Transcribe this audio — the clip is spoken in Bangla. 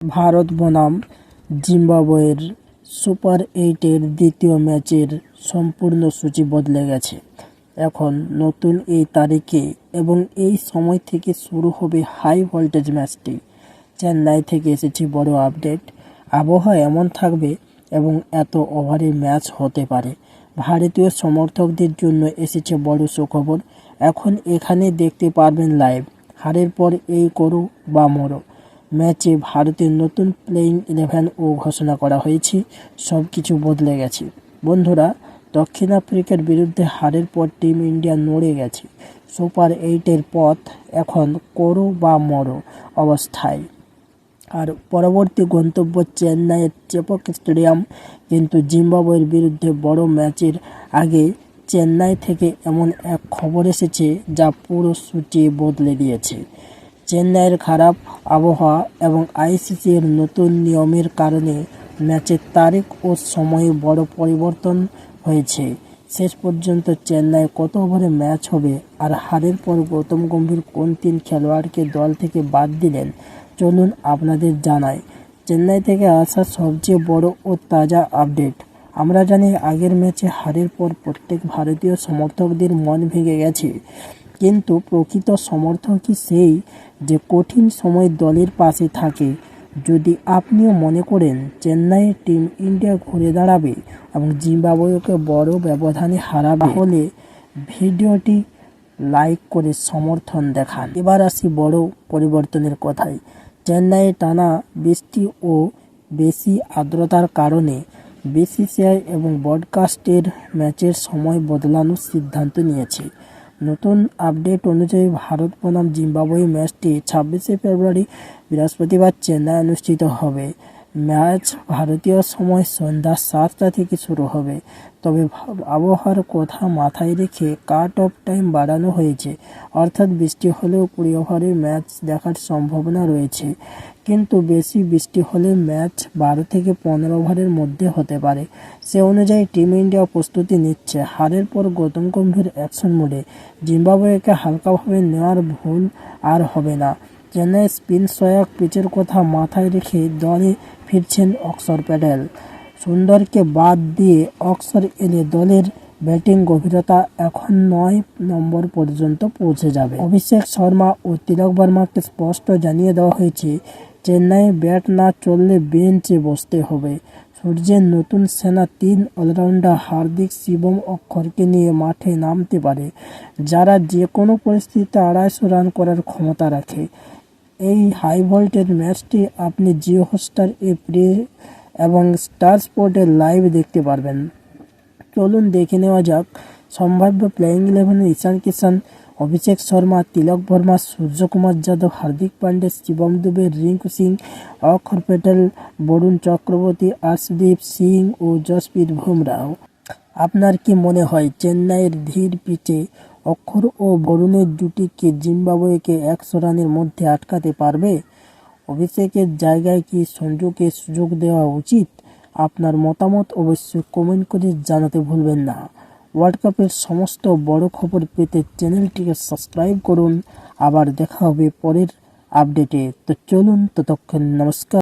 ভারত বনাম জিম্বাবুয়ের সুপার 8-এর দ্বিতীয় ম্যাচের সম্পূর্ণ সূচি বদলে গেছে। এখন নতুন এই তারিখে এবং এই সময় থেকে শুরু হবে হাই ভোল্টেজ ম্যাচটি। চেন্নাই থেকে এসেছে বড় আপডেট। আবহাওয়া এমন থাকবে এবং এত ওভারে ম্যাচ হতে পারে। ভারতীয় সমর্থকদের জন্য এসেছে বড় সুখবর। এখন এখানে দেখতে পারবেন লাইভ হারের পর এই করো বা মরো ম্যাচে ভারতের নতুন প্লেইং 11ও ঘোষণা করা হয়েছে। সব কিছু বদলে গেছে বন্ধুরা। দক্ষিণ আফ্রিকার বিরুদ্ধে হারের পর টিম ইন্ডিয়া নড়ে গেছে। সুপার 8-এর পথ এখন করো বা মরো অবস্থায়। আর পরবর্তী গন্তব্য চেন্নাইয়ের চেপক স্টেডিয়াম। কিন্তু জিম্বাবুয়ের বিরুদ্ধে বড় ম্যাচের আগে চেন্নাই থেকে এমন এক খবর এসেছে যা পুরো সূচি বদলে দিয়েছে। চেন্নাইয়ের খারাপ আবহাওয়া এবং আইসিসির নতুন নিয়মের কারণে ম্যাচের তারিখ ও সময়ে বড় পরিবর্তন হয়েছে। শেষ পর্যন্ত চেন্নাই কত ওভারে ম্যাচ হবে আর হারের পর গৌতম গম্ভীর কোন 3 খেলোয়াড়কে দল থেকে বাদ দিলেন, চলুন আপনাদের জানাই। চেন্নাই থেকে আসা সবচেয়ে বড় ও তাজা আপডেট। আমরা জানি আগের ম্যাচে হারের পর প্রত্যেক ভারতীয় সমর্থকদের মন ভেঙে গেছে, কিন্তু প্রকৃত সমর্থক কি সেই যে কঠিন সময় দলের পাশে থাকে? যদি আপনিও মনে করেন চেন্নাইয়ের টিম ইন্ডিয়া ঘুরে দাঁড়াবে এবং জিম্বাবুয়েকে বড় ব্যবধানে হারাবে, তাহলে ভিডিওটি লাইক করে সমর্থন দেখান। এবার আসি বড় পরিবর্তনের কথায়। চেন্নাইয়ে টানা বৃষ্টি ও বেশি আর্দ্রতার কারণে বিসিসিআই এবং ব্রডকাস্টের ম্যাচের সময় বদলানোর সিদ্ধান্ত নিয়েছে। নতুন আপডেট অনুযায়ী ভারত বনাম জিম্বাবুয়ে ম্যাচটি 26শে ফেব্রুয়ারি বৃহস্পতিবার চেন্নাই অনুষ্ঠিত হবে। ম্যাচ ভারতীয় সময় সন্ধ্যা 7টা থেকে শুরু হবে। তবে আবহাওয়ার কথা মাথায় রেখে কাট অফ টাইম বাড়ানো হয়েছে, অর্থাৎ বৃষ্টি হলেও 20 ওভারের ম্যাচ দেখার সম্ভাবনা রয়েছে। কিন্তু বেশি বৃষ্টি হলে ম্যাচ 12 থেকে 15 ওভারের মধ্যে হতে পারে। সে অনুযায়ী টিম ইন্ডিয়া প্রস্তুতি নিচ্ছে। হারের পর গৌতম গম্ভীর অ্যাকশন মোডে। জিম্বাবুয়েকে হালকাভাবে নেওয়ার ভুল আর হবে না। চেন্নাই স্পিন সহায়ক পিচের কথা মাথায় রেখে দলে ফিরছেন অক্সর প্যাটেল। সুন্দরকে বাদ দিয়ে অক্সর এলে দলের ব্যাটিং গভীরতা এখন 9 নম্বর পর্যন্ত পৌঁছে যাবে। অভিষেক শর্মা ও তিলক বর্মাকে স্পষ্ট জানিয়ে দেওয়া হয়েছে, চেন্নাইয়ে ব্যাট না চললে বেঞ্চে বসতে হবে। সূর্যের নতুন সেনা 3 অলরাউন্ডার হার্দিক, শিবম, অক্ষরকে নিয়ে মাঠে নামতে পারে, যারা যে কোনো পরিস্থিতিতে 250 রান করার ক্ষমতা রাখে। এই হাই ভোল্টেজ ম্যাচটি আপনি জিও হটস্টার এ প্লে এবং স্টার স্পোর্টে লাইভ দেখতে পারবেন। চলুন দেখে নেওয়া যাক সম্ভাব্য প্লেইং 11। ঈশান কিষান, অভিষেক শর্মা, তিলক বর্মা, সূর্যকুমার যাদব, হার্দিক পান্ডে, শিবম দুবে, রিঙ্কু সিং, অক্ষর প্যাটেল, বরুণ চক্রবর্তী, আর্শদীপ সিং ও জসপ্রীত বুমরাহ। আপনার কি মনে হয় চেন্নাইয়ের ধীর পিচে অক্ষর ও বরুণের জুটি কি জিম্বাবুয়েকে 100 রানের মধ্যে আটকাতে পারবে? অভিষেকের জায়গায় কি সঞ্জুকে সুযোগ দেওয়া উচিত? আপনার মতামত অবশ্যই কমেন্ট করে জানাতে ভুলবেন না। ওয়ার্ল্ড কাপের সমস্ত বড় খবর পেতে চ্যানেলটিকে সাবস্ক্রাইব করুন। আবার দেখা হবে পরের আপডেটে। তো চলুন, ততক্ষণ নমস্কার।